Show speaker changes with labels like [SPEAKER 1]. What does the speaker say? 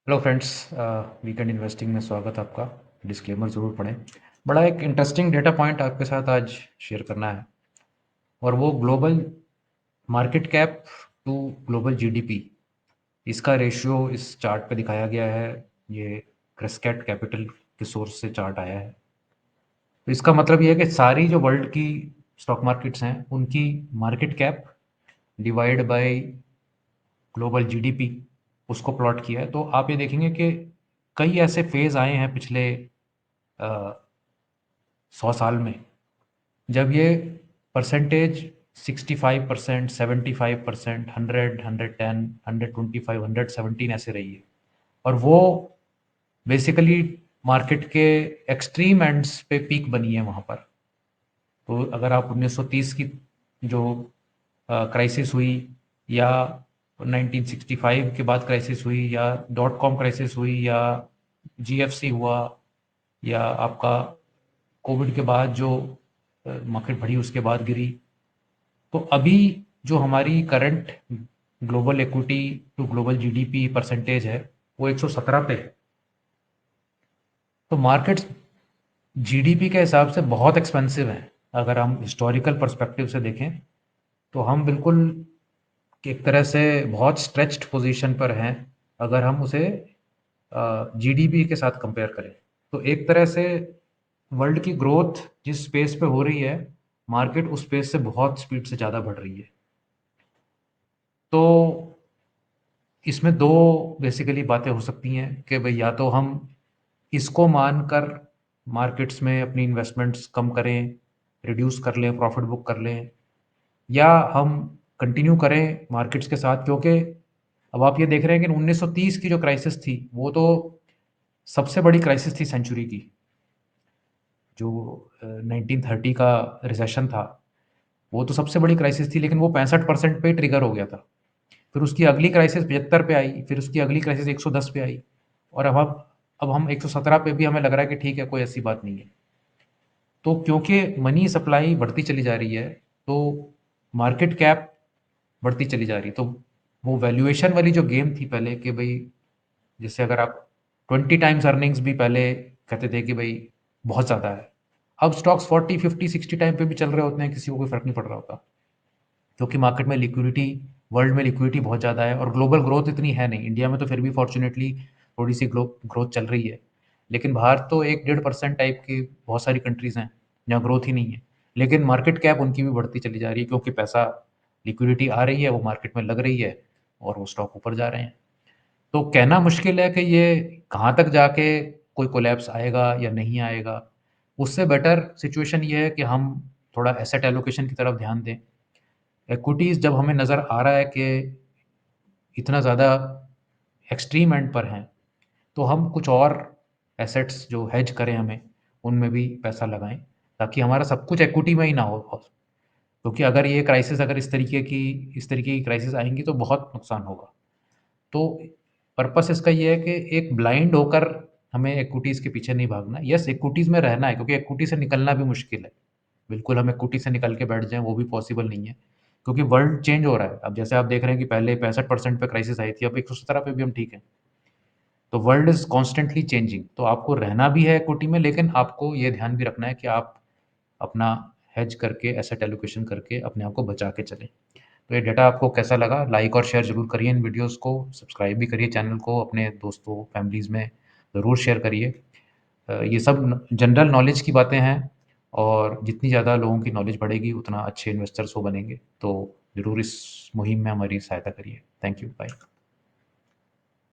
[SPEAKER 1] Hello friends, weekend investing में स्वागत है आपका। डिस्क्लेमर ज़रूर पढ़ें। बड़ा एक इंटरेस्टिंग डेटा पॉइंट आपके साथ आज शेयर करना है, और वो global market cap to global GDP. इसका रेशियो इस चार्ट पे दिखाया गया है। ये क्रेस्केट कैपिटल के सोर्स से चार्ट आया है। तो इसका मतलब ये है कि सारी जो वर्ल्ड की स्टॉक मार्केट्स हैं उनकी market cap divide by global GDP, उसको प्लॉट किया है। तो आप ये देखेंगे कि कई ऐसे फेज़ आए हैं पिछले 100 साल में, जब ये परसेंटेज 65%, 75%, 100, 110, 125, 117 ऐसे रही है। और वो बेसिकली मार्केट के एक्सट्रीम एंड्स पे पीक बनी है वहाँ पर। तो अगर आप 1930 की जो क्राइसिस हुई, या 1965 के बाद क्राइसिस हुई, या डॉट कॉम क्राइसिस हुई, या जीएफसी हुआ, या आपका कोविड के बाद जो मार्केट बढ़ी उसके बाद गिरी। तो अभी जो हमारी current global equity to global GDP percentage है वो 117 पे है। तो मार्केट्स जीडीपी के हिसाब से बहुत एक्सपेंसिव हैं। अगर हम हिस्टोरिकल पर्सपेक्टिव से देखें तो हम बिल्कुल एक तरह से बहुत स्ट्रेच्ड पोजीशन पर हैं, अगर हम उसे जीडीपी के साथ कंपेयर करें। तो एक तरह से वर्ल्ड की ग्रोथ जिस स्पेस पे हो रही है, मार्केट उस स्पेस से बहुत स्पीड से ज़्यादा बढ़ रही है। तो इसमें दो बेसिकली बातें हो सकती हैं कि भाई या तो हम इसको मानकर मार्केट्स में अपनी इन्वेस्टमेंट्स कम करें, रिड्यूस कर लें, प्रॉफिट बुक कर लें, या हम कंटिन्यू करें मार्केट्स के साथ। क्योंकि अब आप ये देख रहे हैं कि 1930 की जो क्राइसिस थी वो तो सबसे बड़ी क्राइसिस थी सेंचुरी की। जो 1930 का रिसेशन था वो तो सबसे बड़ी क्राइसिस थी, लेकिन वो 65% पे ट्रिगर हो गया था। फिर उसकी अगली क्राइसिस 75 पे आई, फिर उसकी अगली क्राइसिस 110 पे आई, और अब हम 117 पे भी हमें लग रहा है कि ठीक है, कोई ऐसी बात नहीं है। तो क्योंकि मनी सप्लाई बढ़ती चली जा रही है, तो मार्केट कैप बढ़ती चली जा रही है। तो वो वैल्यूएशन वाली जो गेम थी पहले कि भाई, जैसे अगर आप 20 टाइम्स अर्निंग्स भी पहले कहते थे कि भाई बहुत ज़्यादा है, अब स्टॉक्स 40, 50, 60 टाइम पे भी चल रहे होते हैं, किसी को कोई फ़र्क नहीं पड़ रहा होता। क्योंकि मार्केट में लिक्विडिटी, वर्ल्ड में लिक्विडिटी बहुत ज़्यादा है, और ग्लोबल ग्रोथ इतनी है नहीं। इंडिया में तो फिर भी फॉर्चुनेटली थोड़ी सी ग्रोथ चल रही है, लेकिन बाहर तो 1-1.5% टाइप की बहुत सारी कंट्रीज़ हैं जहाँ ग्रोथ ही नहीं है। लेकिन मार्केट कैप उनकी भी बढ़ती चली जा रही है, क्योंकि पैसा, लिक्विडिटी आ रही है, वो मार्केट में लग रही है, और वो स्टॉक ऊपर जा रहे हैं। तो कहना मुश्किल है कि ये कहाँ तक जाके कोई कोलैप्स आएगा या नहीं आएगा। उससे बेटर सिचुएशन ये है कि हम थोड़ा एसेट एलोकेशन की तरफ ध्यान दें। इक्विटीज़ जब हमें नज़र आ रहा है कि इतना ज़्यादा एक्सट्रीम एंड पर हैं, तो हम कुछ और एसेट्स जो हेज करें हमें, उनमें भी पैसा लगाएँ, ताकि हमारा सब कुछ इक्विटी में ही ना हो। क्योंकि अगर ये क्राइसिस, अगर इस तरीके की क्राइसिस आएँगी तो बहुत नुकसान होगा। तो पर्पस इसका ये है कि एक ब्लाइंड होकर हमें इक्विटीज़ के पीछे नहीं भागना है। येस, इक्विटीज़ में रहना है, क्योंकि इक्विटी से निकलना भी मुश्किल है। बिल्कुल हम इक्विटी से निकल के बैठ जाएँ वो भी पॉसिबल नहीं है, क्योंकि वर्ल्ड चेंज हो रहा है। अब जैसे आप देख रहे हैं कि पहले 65% पे क्राइसिस आई थी, अब 117 पे भी हम ठीक हैं। तो वर्ल्ड इज़ कॉन्स्टेंटली चेंजिंग। तो आपको रहना भी है इक्विटी में, लेकिन आपको ये ध्यान भी रखना है कि आप अपना हेज करके, एसेट एलोकेशन करके अपने आप को बचा के चलें। तो ये डेटा आपको कैसा लगा? लाइक और शेयर ज़रूर करिए इन वीडियोज़ को, सब्सक्राइब भी करिए चैनल को, अपने दोस्तों, फैमिलीज़ में ज़रूर शेयर करिए। ये सब जनरल नॉलेज की बातें हैं, और जितनी ज़्यादा लोगों की नॉलेज बढ़ेगी उतना अच्छे इन्वेस्टर्स वो बनेंगे। तो ज़रूर इस मुहिम में हमारी सहायता करिए। Thank you, bye.